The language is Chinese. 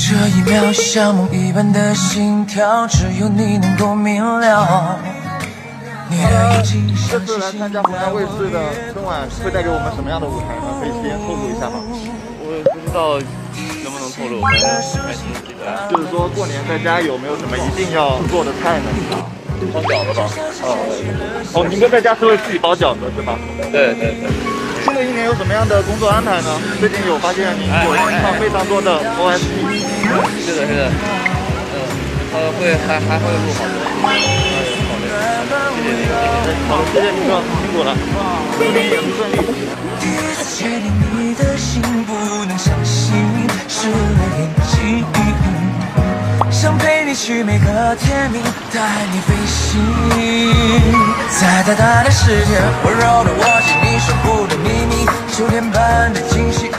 这一秒像梦一般的心跳，只有你能够明了。这次来参加湖南卫视的春晚，会带给我们什么样的舞台呢？可以先透露一下吗？我不知道能不能透露，反正还挺期待。就是说过年在家有没有什么一定要做的菜呢？包饺子吧。哦，宁哥在家是会自己包饺子是吧？对。新的一年有什么样的工作安排呢？最近有发现你有唱非常多的 OST。是的。还会录好多。好，谢谢宁哥，辛苦了，祝你演出顺利。第一次确定你的心，不能相信是演技，想陪你去每个天明，带你飞行。在大大的世界，温柔的握紧你守护的秘密，秋天般的惊喜。